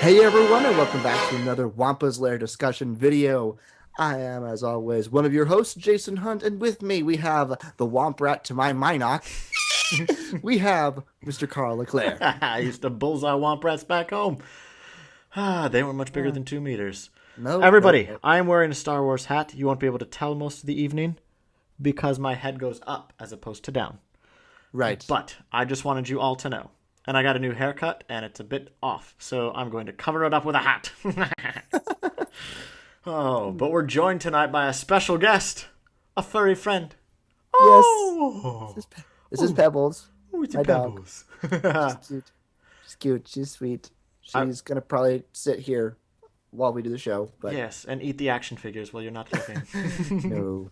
Hey everyone, and welcome back to another Wampa's Lair discussion video. I am, as always, one of your hosts, Jason Hunt, and with me we have the Womp Rat to my Minoc. We have Mr. Carl Leclerc. I used to bullseye womp rats back home. They weren't much bigger than 2 meters. No, Everybody, no. I am wearing a Star Wars hat. You won't be able to tell most of the evening because my head goes up as opposed to down. Right. But I just wanted you all to know. And I got a new haircut, and it's a bit off, so I'm going to cover it up with a hat. But we're joined tonight by a special guest, a furry friend. Yes. Oh, This is Pebbles. oh it's my a dog. Pebbles. She's cute. She's cute. She's sweet. She's gonna probably sit here while we do the show, but Yes, and eat the action figures while you're not looking. no.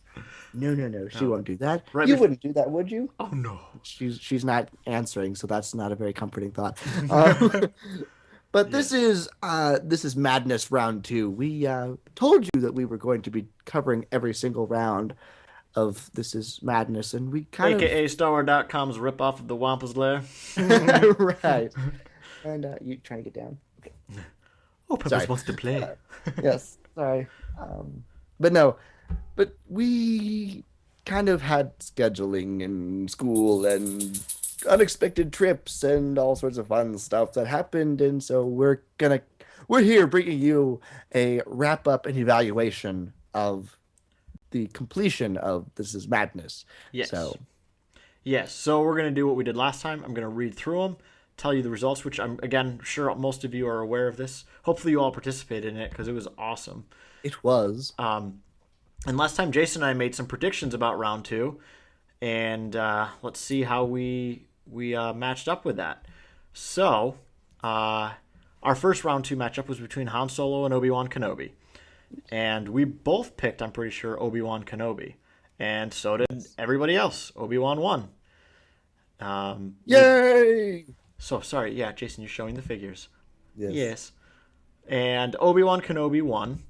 She won't do that. Right You bef- wouldn't do that, would you? Oh no. She's not answering, so that's not a very comforting thought. Um, but this is Madness Round 2. We told you that we were going to be covering every single round of This Is Madness, and we kind AKA StarWar.com's ripoff of the Wampa's Lair. of right. And you trying to get down? Okay. Oh, Pebbles Sorry. wants to play. Yes, sorry. But no, but we kind of had scheduling and school and unexpected trips and all sorts of fun stuff that happened, and so we're here bringing you a wrap up and evaluation of the completion of This Is Madness. Yes. So Yes, so we're going to do what we did last time. I'm going to read through them, tell you the results, which I'm, again, sure most of you are aware of this. Hopefully you all participated in it because it was awesome. it was. And last time, Jason and I made some predictions about round 2, and let's see how we matched up with that. So, our first round 2 matchup was between Han Solo and Obi-Wan Kenobi. And we both picked, I'm pretty sure, Obi-Wan Kenobi. And so did everybody else. Obi-Wan won. Yay! So, sorry, yeah, Jason, you're showing the figures. Yes. Yes. And Obi-Wan Kenobi won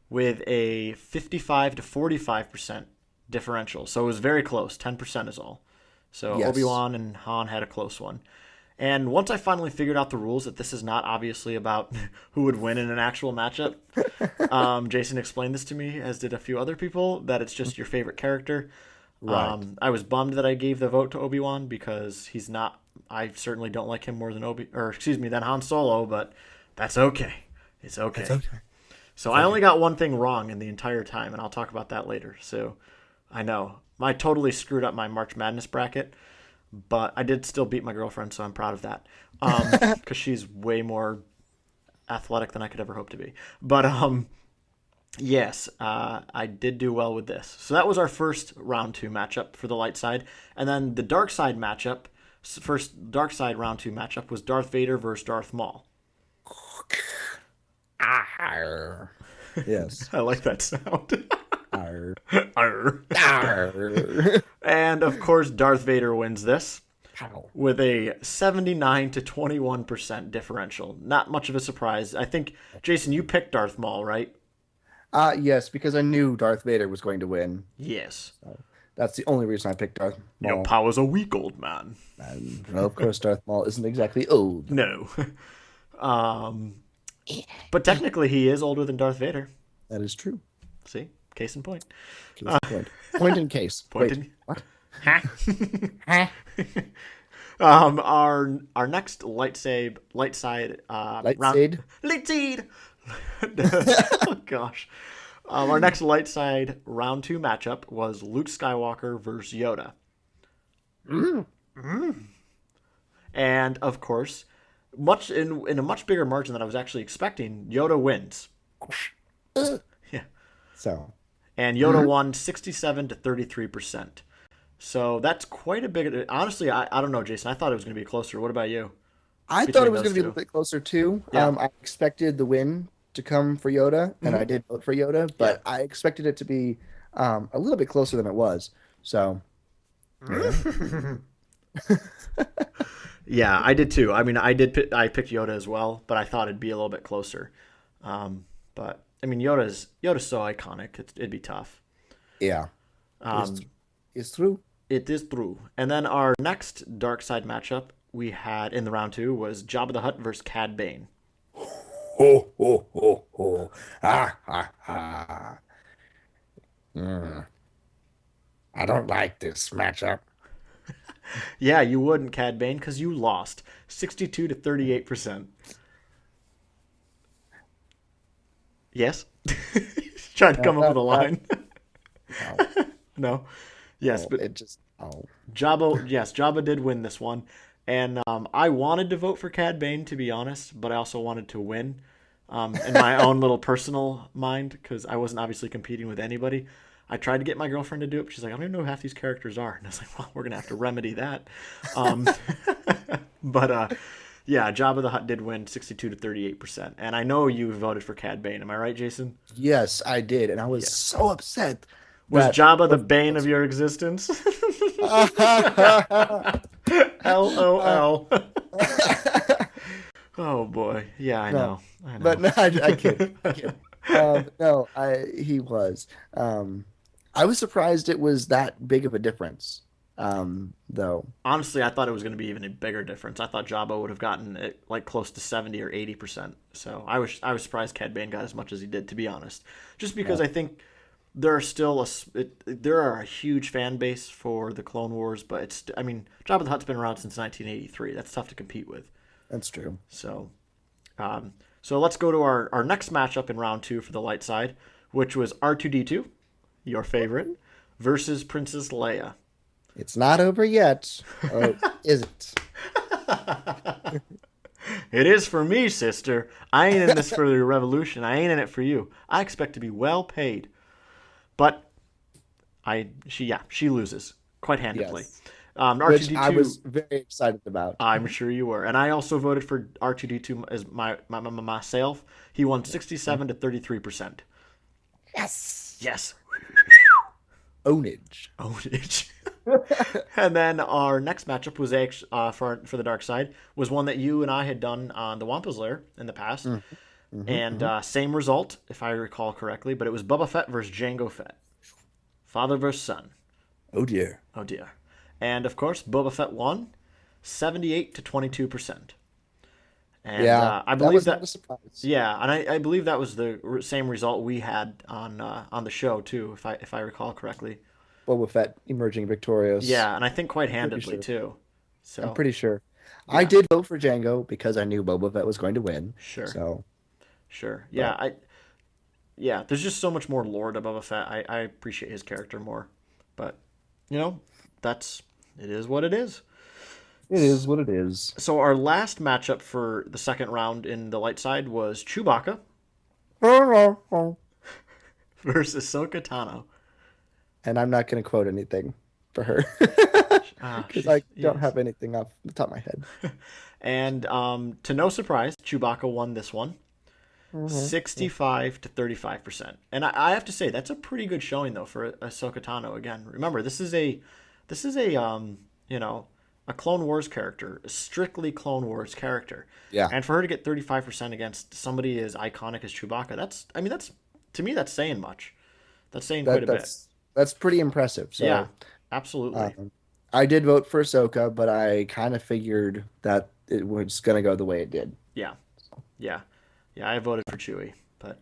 with a 55 to 45% differential. So it was very close. 10% is all. So Yes. Obi-Wan and Han had a close one. And once I finally figured out the rules that this is not obviously about who would win in an actual matchup, Jason explained this to me, as did a few other people, that it's just your favorite character. Right. I was bummed that I gave the vote to Obi-Wan because he's not. I certainly don't like him more than than Han Solo, but that's okay. It's okay. It's okay. So I only got one thing wrong in the entire time, and I'll talk about that later. So I know I totally screwed up my March Madness bracket, but I did still beat my girlfriend, so I'm proud of that. Because she's way more athletic than I could ever hope to be. But yes, I did do well with this. So that was our first round 2 matchup for the light side, and then the dark side matchup. First dark side round 2 matchup was Darth Vader versus Darth Maul. Arr. Yes. I like that sound. Arr. Arr. Arr. And of course, Darth Vader wins this Ow. with a 79 to 21% differential. Not much of a surprise. I think, Jason, you picked Darth Maul, right? Yes, because I knew Darth Vader was going to win. Yes. That's the only reason I picked Darth Maul. Your power's a weak old man. And, well, of course, Darth Maul isn't exactly old. No. But technically, he is older than Darth Vader. That is true. See? Case in point. Case in point. Point in case. Point Wait, in- what? Our next light side Light round side? light side. Oh gosh. Our next light side round 2 matchup was Luke Skywalker versus Yoda. And of course, much in a much bigger margin than I was actually expecting, Yoda wins. Yeah. So, And Yoda won 67 to 33%. So that's quite a big. Honestly, I don't know, Jason. I thought it was going to be closer. What about you? I thought Between it was those going to be a two. little bit closer too. Yeah. I expected the win to come for Yoda, and I did vote for Yoda, but I expected it to be a little bit closer than it was. So, Yeah, I did too. I mean, I picked Yoda as well, but I thought it'd be a little bit closer. But I mean, Yoda's so iconic. It'd be tough. yeah, it's true. It is true. And then our next dark side matchup we had in the round 2 was Jabba the Hutt versus Cad Bane. Ho, ho, ho, ho. Ah, ah, ah. Mm, I don't like this matchup. Yeah, you wouldn't, Cad Bane, because you lost 62 to 38%. Yes? Trying to No, come up with not, a not, line. no, No? Yes, no. but It just, oh. Jabba did win this one. And I wanted to vote for Cad Bane, to be honest, but I also wanted to win in my own little personal mind because I wasn't obviously competing with anybody. I tried to get my girlfriend to do it, but she's like, I don't even know who half these characters are. And I was like, well, we're going to have to remedy that. Um, but yeah, Jabba the Hutt did win 62 to 38%. And I know you voted for Cad Bane. Am I right, Jason? Yes, I did. And I was Yes. so upset Was that Jabba the both bane of of your existence? us. LOL. Oh boy. Yeah, I No, know. I but know. no, I kid. I kid. No, he was. I was surprised it was that big of a difference. Though. Honestly, I thought it was going to be even a bigger difference. I thought Jabba would have gotten it like close to 70 or 80%. So I was surprised Cad Bane got as much as he did, to be honest. Just because Yeah, I think there are still there are a huge fan base for the Clone Wars, but it's I mean Jabba the Hutt's been around since 1983. That's tough to compete with. that's true. So so let's go to our next matchup in round two for the light side, which was R2D2, your favorite, versus Princess Leia. It's not over yet. Oh, is it? It is for me, sister. I ain't in this for the revolution. I ain't in it for you. I expect to be well paid. But she loses quite handedly. Yes. Which I was R2D2, very excited about. I'm sure you were, and I also voted for R2D2 as myself. He won 67 to 33%. Yes. Yes, Ownage. ownage. And then our next matchup was actually for the dark side was one that you and I had done on the Wampa's Lair in the past, Hmm. and Hmm. same result if I recall correctly, but it was Boba Fett versus Jango Fett, father versus son. Oh dear. Oh dear. And of course, Boba Fett won 78 to 22%. And Yeah, I that believe was not a that, surprise. yeah, and I believe that was the same result we had on the show too, if I recall correctly. Boba Fett emerging victorious. Yeah, and I think quite Pretty handedly sure. too. I'm So pretty sure. I yeah, did vote for Django because I knew Boba Fett was going to win. sure, So, sure. Yeah, but yeah. There's just so much more lore to Boba Fett. I appreciate his character more, but you know, that's it is what it is. it is what it is. So our last matchup for the second round in the light side was Chewbacca And versus Ahsoka Tano. I'm not going to quote anything for her because She's I don't yes. have anything off the top of my head. And to no surprise, Chewbacca won this one, Mhm. 65 to 35%. And I have to say that's a pretty good showing though for Ahsoka Tano. Again, remember this is a you know a Clone Wars character, a strictly Clone Wars character, Yeah, and for her to get 35% against somebody as iconic as Chewbacca, that's to me that's saying much. That's saying quite that a bit. that's that's pretty impressive. Yeah, So, absolutely. um, I did vote for Ahsoka, but I kind of figured that it was going to go the way it did. Yeah, yeah, yeah. I voted for Chewie, but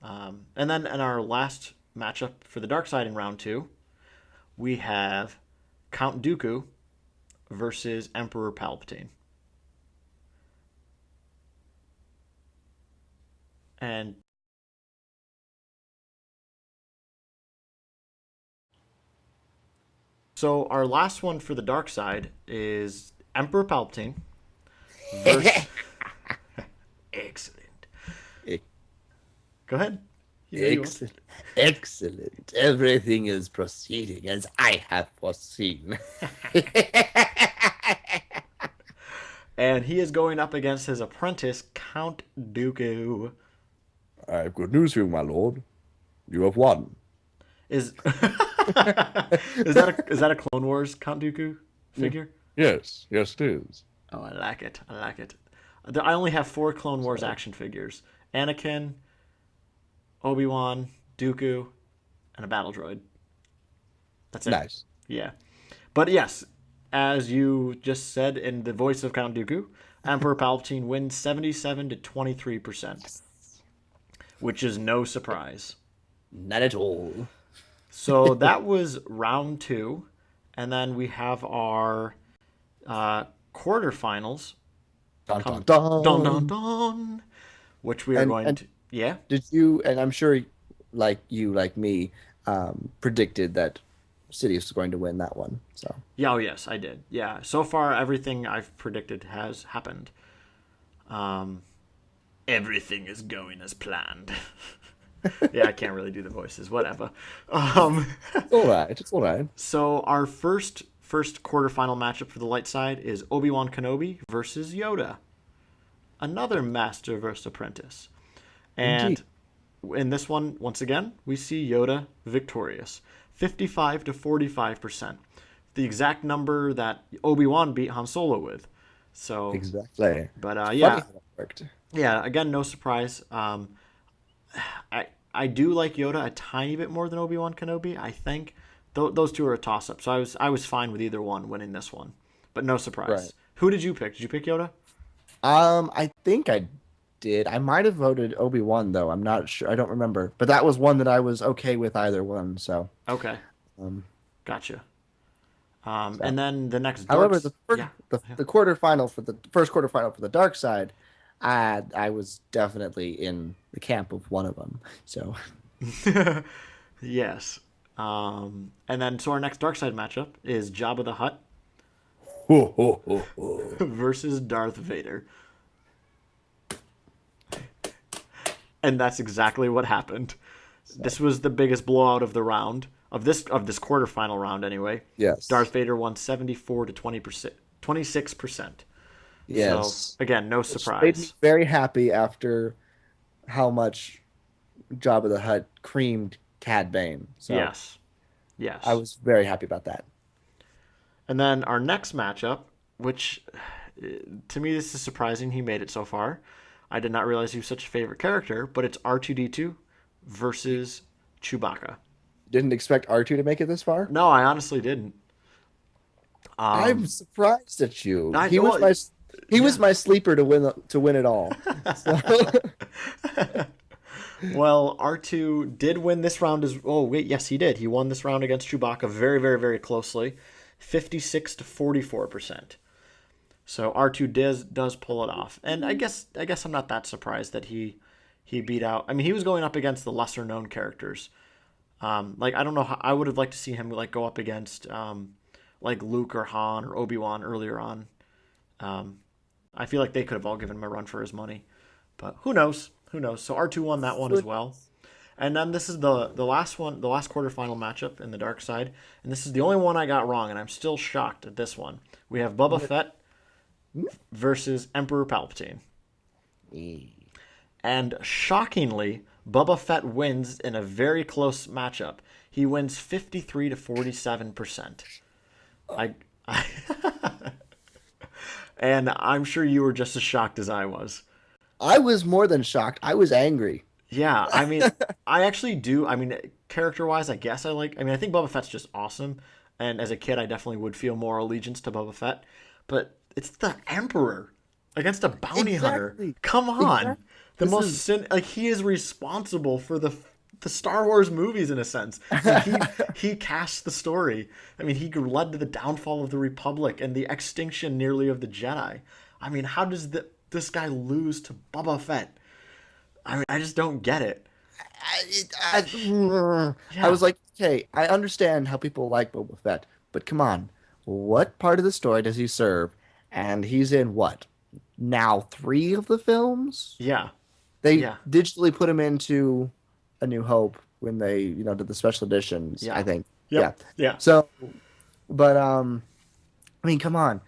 and then in our last matchup for the dark side in round two, we have Count Dooku versus Emperor Palpatine. And so our last one for the dark side is Emperor Palpatine versus. Excellent. Go ahead. You know you want. Excellent. Excellent. Everything is proceeding as I have foreseen. And he is going up against his apprentice Count Dooku. I have good news for you, my lord. You have won. Is is that a Clone Wars Count Dooku figure? Yes, yes, it is. Oh, I like it. I like it. I only have four Clone Wars So action figures: Anakin, Obi-Wan, Dooku, and a battle droid. That's it. nice. Yeah. But yes, as you just said in the voice of Count Dooku, Emperor Palpatine wins 77 to 23%, which is no surprise. Not at all. So that was round two. And then we have our uh, quarterfinals Dun dun come. Dun, dun, dun. dun. Which we are going And to. Yeah? did you? And I'm sure, like you, like me, predicted that Sidious was going to win that one. So Yeah, oh, yes, I did. Yeah. So far, everything I've predicted has happened. Um, Everything is going as planned. Yeah, I can't really do the voices. Whatever. Um, it's all right. It's all right. so our first quarterfinal matchup for the light side is Obi-Wan Kenobi versus Yoda, another master versus apprentice. And Indeed. in this one, once again, we see Yoda victorious, 55 to 45%, the exact number that Obi-Wan beat Han Solo with. So, Exactly. but It's funny yeah, how that worked. yeah. Again, no surprise. I do like Yoda a tiny bit more than Obi Wan Kenobi. I think those two are a toss up. So I was fine with either one winning this one, but no Right. surprise. Who did you pick? Did you pick Yoda? I think I did. I might have voted Obi-Wan though. I'm not sure. I don't remember. But that was one that I was okay with either one. So, Okay, um, gotcha. so. And then the next However, darks. Yeah, the quarterfinal for the first quarterfinal for the dark side, I was definitely in the camp of one of them. So, yes. And then so our next dark side matchup is Jabba the Hutt ho, ho, ho, ho. versus Darth Vader, and that's exactly what happened. So, This was the biggest blowout of the round of this quarterfinal round anyway. yes, Darth Vader won 74 to 20%, 26%. So yes, again, no which made me surprise. very happy after how much Jabba the Hutt creamed Cad Bane. So Yes, I yes. was very happy about that. And then our next matchup, which to me this is surprising he made it so far. I did not realize he was such a favorite character, but it's R2D2 versus Chewbacca. Didn't expect R2 to make it this far. No, I honestly didn't. I'm Um, surprised at you. I well, He yeah. was my sleeper to win it all. So Well, R2 did win this round as oh wait, yes he did. He won this round against Chewbacca very very very closely, 56 to 44%. So R2 does pull it off. And I guess I'm not that surprised that he beat out. I mean, he was going up against the lesser known characters. Like I don't know how I would have liked to see him like go up against like Luke or Han or Obi-Wan earlier on. Um, I feel like they could have all given him a run for his money. But who knows? Who knows? So R2 won that one as well. And then this is the last one, the last quarterfinal matchup in the dark side. And this is the only one I got wrong, and I'm still shocked at this one. We have Boba Fett versus Emperor Palpatine. And shockingly, Boba Fett wins in a very close matchup. He wins 53 to 47%. I, I and I'm sure you were just as shocked as I was. I was more than shocked. I was angry. Yeah, I mean, I actually do. I mean, character wise, I guess I like. I mean, I think Boba Fett's just awesome. And as a kid, I definitely would feel more allegiance to Boba Fett. But it's the Emperor against a bounty hunter. Exactly. Come on. Exactly. The This most is sin like he is responsible for the Star Wars movies in a sense. I mean, he cast the story. I mean, he led to the downfall of the Republic and the extinction nearly of the Jedi. I mean, how does this guy lose to Boba Fett? I mean, I just don't get it. I Yeah, was like, okay, I understand how people like Boba Fett, but come on, what part of the story does he serve? And he's in what? Now three of the films? yeah, They yeah, digitally put him into A New Hope when they, did the special editions, I yeah. think. Yeah. Yep, yeah, So, but I mean, come on.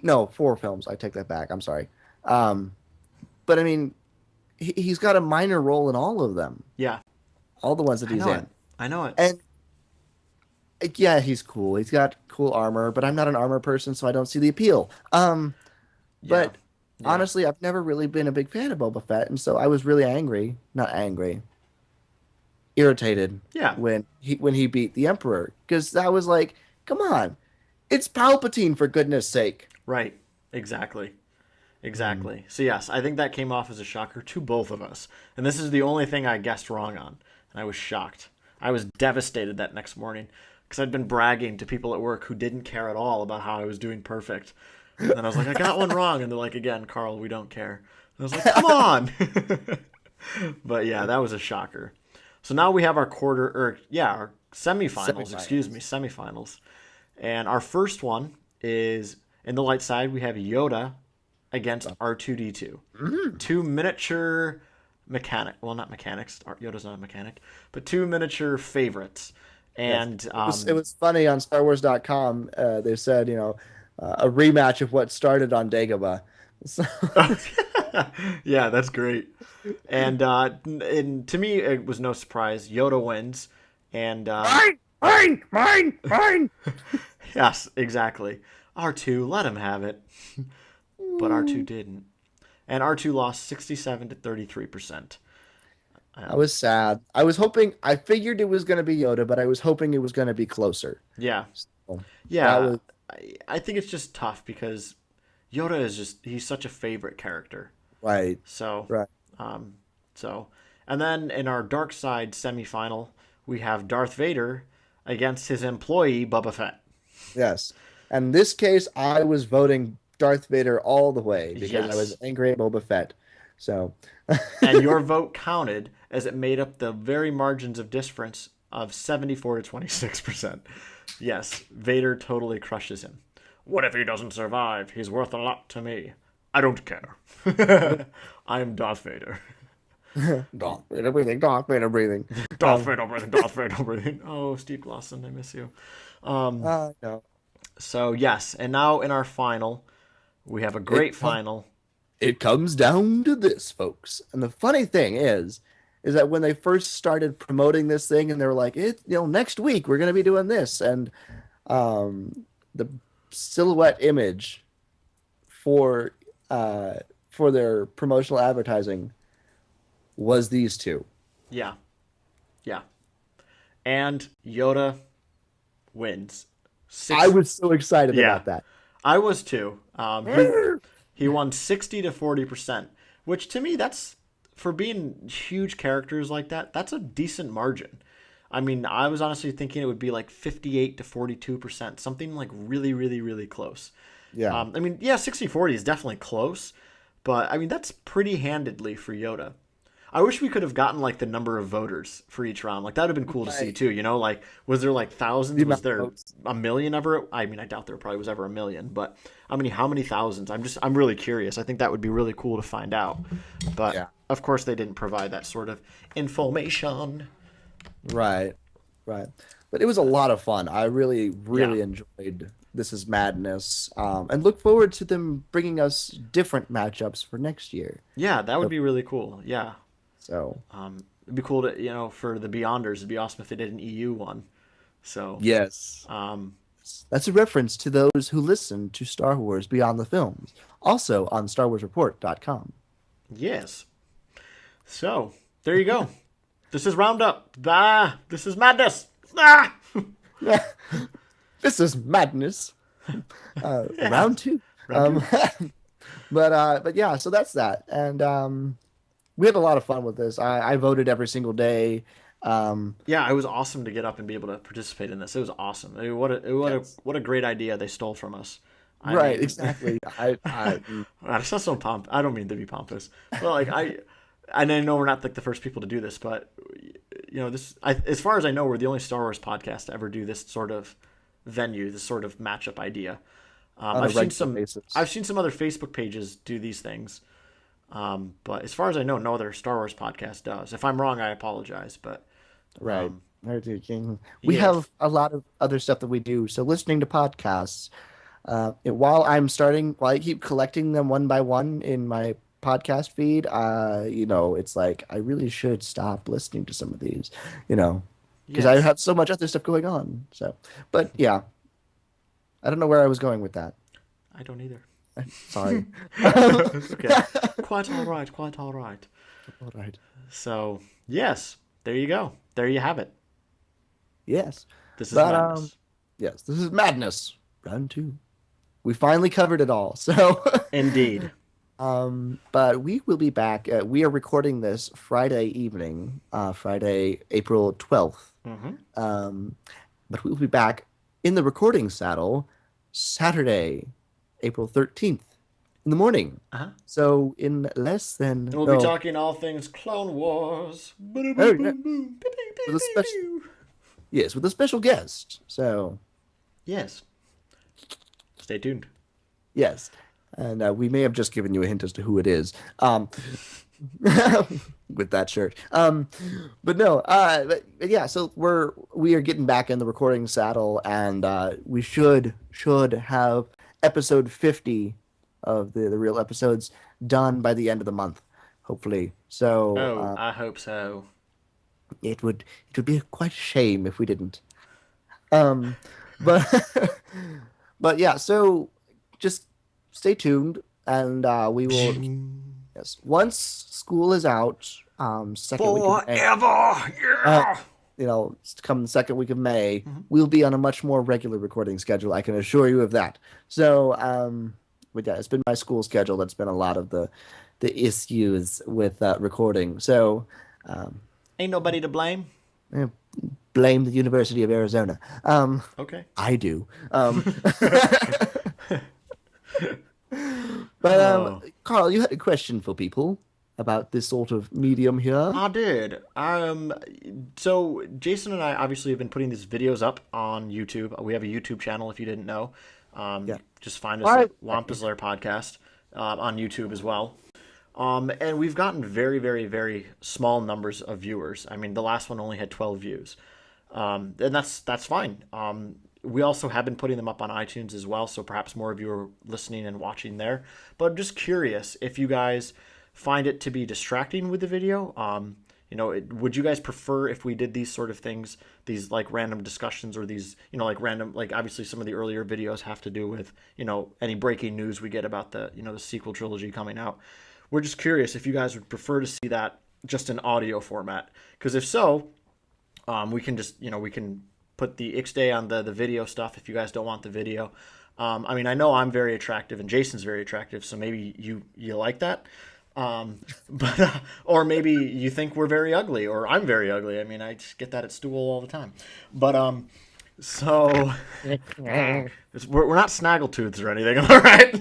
No, four films. I take that back. I'm sorry. Um, but I mean, he's got a minor role in all of them, yeah. all the ones that I he's know it. in. I know it. And yeah, he's cool. He's got cool armor, but I'm not an armor person, so I don't see the appeal. Yeah, But yeah, honestly, I've never really been a big fan of Boba Fett, and so I was really angry, not angry, irritated yeah. when he beat the Emperor because I was like, come on, it's Palpatine for goodness sake. Right. Exactly. Exactly. So yes, I think that came off as a shocker to both of us. And this is the only thing I guessed wrong on. And I was shocked. I was devastated that next morning because I'd been bragging to people at work who didn't care at all about how I was doing perfect. And then I was like, I got one wrong. And they're like, again, Carl, we don't care. And I was like, come on. But yeah, that was a shocker. So now we have our semifinals, excuse me, Semifinals. semifinals. And our first one is in the light side, we have Yoda against R2D2. Two miniature not mechanics. Yoda's not a mechanic, but two miniature favorites. Yes. And It was funny on StarWars.com. They said, a rematch of what started on Dagobah. So, yeah, that's great. And to me, it was no surprise. Yoda wins, and mine. yes, exactly. R2, let him have it, but R2 didn't, and R2 lost 67 to 33%. I was sad. I figured it was going to be Yoda, but I was hoping it was going to be closer. Yeah, So that yeah. was I think it's just tough because Yoda is he's such a favorite character. right. So, Right. um, so, and then in our dark side semifinal, we have Darth Vader against his employee Boba Fett. Yes. And in this case, I was voting Darth Vader all the way because I was Yes. angry at Boba Fett. So, And your vote counted as it made up the very margins of difference of 74 to 26%. Yes, Vader totally crushes him. What if he doesn't survive? He's worth a lot to me. I don't care. I am Darth Vader. Darth Vader breathing, Darth Vader breathing. Darth Um, Vader breathing, Darth Vader breathing. Oh, Steve Glosson, I miss you. no. So, yes, and now in our final, we have a It great final. it comes down to this, folks. And the funny thing is that when they first started promoting this thing, and they were like, next week we're gonna be doing this, and the silhouette image for uh for their promotional advertising was these two. Yeah, yeah. And Yoda wins. I Six. was so excited Yeah, about that. I was too. He won 60 to 40%, which to me that's for being huge characters like that. That's a decent margin. I mean, I was honestly thinking it would be like 58 to 42%, something like really, really, really close. Yeah. I mean, yeah, 60-40 is definitely close, but I mean that's pretty handedly for Yoda. I wish we could have gotten like the number of voters for each round. Like that would have been cool to see Right. too. Like was there like The thousands? Was amount of there votes. a million ever? I mean, I doubt there probably was ever a million, but how many thousands? I'm really curious. I think that would be really cool to find out. But Yeah. of course, they didn't provide that sort of information. Right. Right. But it was a lot of fun. I really, Yeah, really enjoyed This Is Madness, and look forward to them bringing us different matchups for next year. yeah, that would So, be really cool. Yeah, so it'd be cool to for the Beyonders. It'd be awesome if they did an EU one. So, yes, um, that's a reference to those who listen to Star Wars Beyond the Films, also on StarWarsReport.com. yes. So there you go. This is Roundup. Ah, this is madness. Ah. This is madness. Yeah. Round two. Round Um, two. but yeah, so that's that, and we had a lot of fun with this. I voted every single day. Um, Yeah, it was awesome to get up and be able to participate in this. It was awesome. I mean, yes, what a great idea they stole from us. I right, mean, exactly. that sounds so I don't mean to be pompous, but like I know we're not like the first people to do this, but as far as I know, we're the only Star Wars podcast to ever do this sort of venue, this sort of matchup idea. On a regular basis. I've seen some other Facebook pages do these things, but as far as I know, no other Star Wars podcast does. If I'm wrong, I apologize, but Right. um, Heritage King. We yeah, have a lot of other stuff that we do. So listening to podcasts, while I keep collecting them one by one in my podcast feed, it's like I really should stop listening to some of these, because I yes, have so much other stuff going on. So, but yeah, I don't know where I was going with that. I don't either. Sorry. It's okay. Quite all right. Quite all right. All right. So, yes, there you go. There you have it. Yes. This is But madness. yes, this is madness. Round two. We finally covered it all. So Indeed. But we will be back. We are recording this Friday evening, Friday, April 12th. Mm-hmm. Um, but we will be back in the recording saddle Saturday, April 13th in the morning. Uh-huh. So in less And than, we'll be no, talking all things Clone Wars. Boom, oh, boom, yeah, boom, boom. Pew, pew, with a pew, special, pew. yes, with a special guest. So Yes. Stay tuned. yes, and we may have just given you a hint as to who it is. With that shirt. But no, but yeah, so we are getting back in the recording saddle, and we should have episode 50 of the real episodes done by the end of the month, hopefully. So Oh, I hope so. it would be quite a shame if we didn't. Um, but but yeah, so just stay tuned, and we will. Yes. Once school is out, second week of May, Forever! uh, Yeah! come the second week of May, we'll be on a much more regular recording schedule. I can assure you of that. So, but yeah, it's been my school schedule that's been a lot of the issues with recording. So, um, Ain't nobody to blame. eh, blame the University of Arizona. Okay. I do. But Oh. Carl, you had a question for people about this sort of medium here. I did. So Jason and I obviously have been putting these videos up on YouTube. We have a YouTube channel if you didn't know. Yeah. Just find us Why? at Wampus Lair Podcast on YouTube as well. And we've gotten very, very, very small numbers of viewers. I mean, the last one only had 12 views. And that's fine. We also have been putting them up on iTunes as well, so perhaps more of you are listening and watching there. But I'm just curious if you guys find it to be distracting with the video. Would you guys prefer if we did these sort of things, these like random discussions or these, like random, like obviously some of the earlier videos have to do with, any breaking news we get about the sequel trilogy coming out. We're just curious if you guys would prefer to see that just in audio format. Because if so, we can just, we can put the Ixday on the video stuff if you guys don't want the video. I mean, I know I'm very attractive and Jason's very attractive, so maybe you like that. But or maybe you think we're very ugly or I'm very ugly. I mean, I just get that at stool all the time. But so we're not snaggletooths or anything, all right?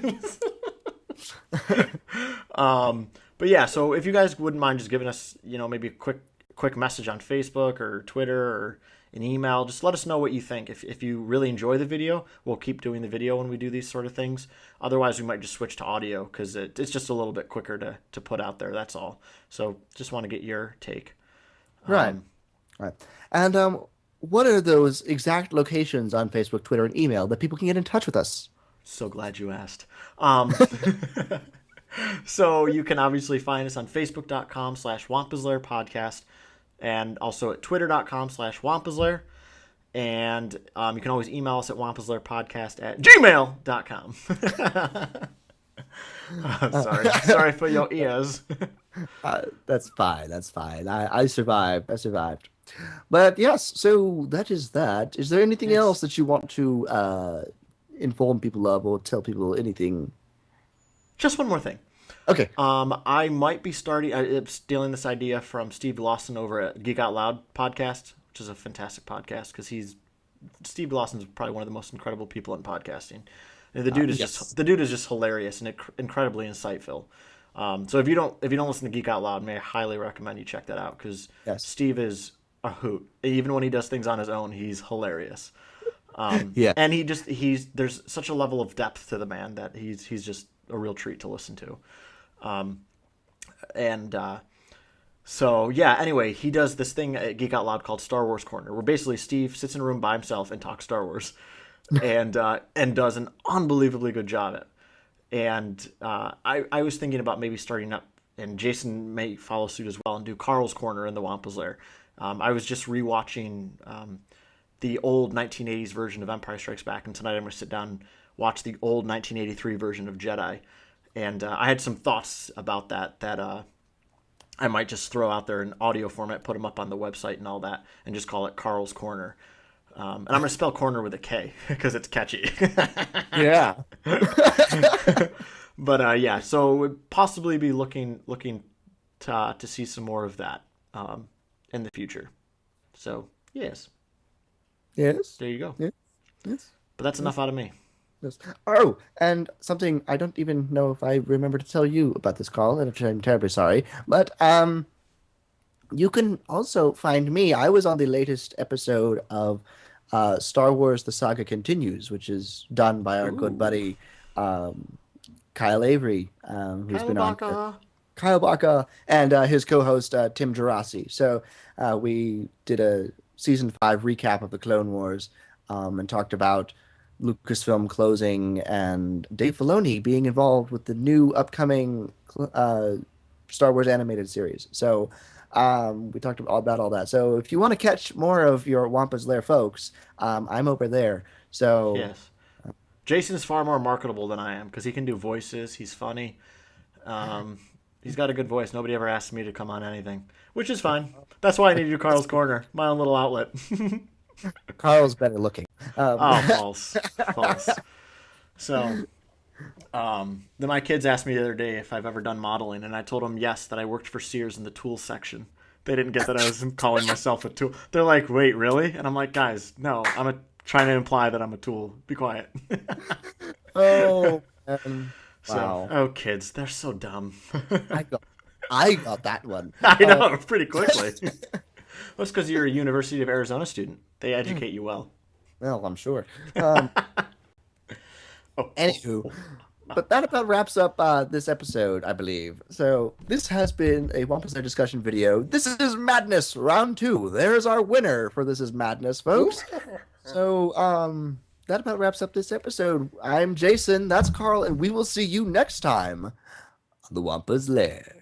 But yeah, so if you guys wouldn't mind just giving us, maybe a quick message on Facebook or Twitter or an email, just let us know what you think. If you really enjoy the video, we'll keep doing the video when we do these sort of things. Otherwise, we might just switch to audio because it's just a little bit quicker to put out there. That's all. So just want to get your take. Right. Right. And what are those exact locations on Facebook, Twitter, and email that people can get in touch with us? So glad you asked. So you can obviously find us on Facebook.com/Wampaslair Podcast and also at Twitter.com/Wampaslair. And you can always email us at wampaslairpodcast@gmail.com. Sorry for your ears. That's fine. That's fine. I survived. I survived. But yes, so that is that. Is there anything Yes. else that you want to inform people of or tell people anything? Just one more thing. Okay. I might be stealing this idea from Steve Lawson over at Geek Out Loud podcast, which is a fantastic podcast because Steve Lawson's probably one of the most incredible people in podcasting. And the dude is yes. just hilarious and incredibly insightful. So if you don't listen to Geek Out Loud, may I highly recommend you check that out because Yes. Steve is a hoot. Even when he does things on his own, he's hilarious. Yeah. And there's such a level of depth to the man that he's just a real treat to listen to. So yeah, anyway, he does this thing at Geek Out Loud called Star Wars Corner, where basically Steve sits in a room by himself and talks Star Wars, and does an unbelievably good job at it. And I was thinking about maybe starting up, and Jason may follow suit as well, and do Carl's Corner in the Wampa's Lair. I was just rewatching the old 1980s version of Empire Strikes Back, and tonight I'm going to sit down and watch the old 1983 version of Jedi. And I had some thoughts about that I might just throw out there in audio format, put them up on the website and all that, and just call it Carl's Corner. And I'm going to spell corner with a K because it's catchy. Yeah. But yeah, so would possibly be looking to see some more of that in the future. So yes, Yes. there you go. Yes. Yes. But that's Yes. enough out of me. Yes. Oh, and something I don't even know if I remember to tell you about this call, and I'm terribly sorry. But you can also find me. I was on the latest episode of Star Wars: The Saga Continues, which is done by our good Ooh, buddy um, Kyle Avery, who's Kyle been on for Baka. Kyle Baca and his co-host Tim Gerasi. So we did a season 5 recap of the Clone Wars and talked about Lucasfilm closing and Dave Filoni being involved with the new upcoming Star Wars animated series. So we talked about all that. So if you want to catch more of your Wampa's Lair folks, I'm over there. So Yes, Jason's far more marketable than I am because he can do voices. He's funny. Um, he's got a good voice. Nobody ever asked me to come on anything, which is fine. That's why I need to do Carl's Corner, my own little outlet. Carl's better looking. Oh, false, false. So, then my kids asked me the other day if I've ever done modeling, and I told them yes, that I worked for Sears in the tool section. They didn't get that I was calling myself a tool. They're like, "Wait, really?" And I'm like, "Guys, no, trying to imply that I'm a tool. Be quiet." Oh, So, wow. oh, kids, they're so dumb. I got I got that one. I know pretty quickly. That's because you're a University of Arizona student. They educate you well. Well, I'm sure. Oh, oh, Anywho, oh. but that about wraps up this episode, I believe. So this has been a 1% discussion video. This is Madness round 2. There's our winner for This Is Madness, folks. So that about wraps up this episode. I'm Jason. That's Carl, and we will see you next time on the Wampa's Lair.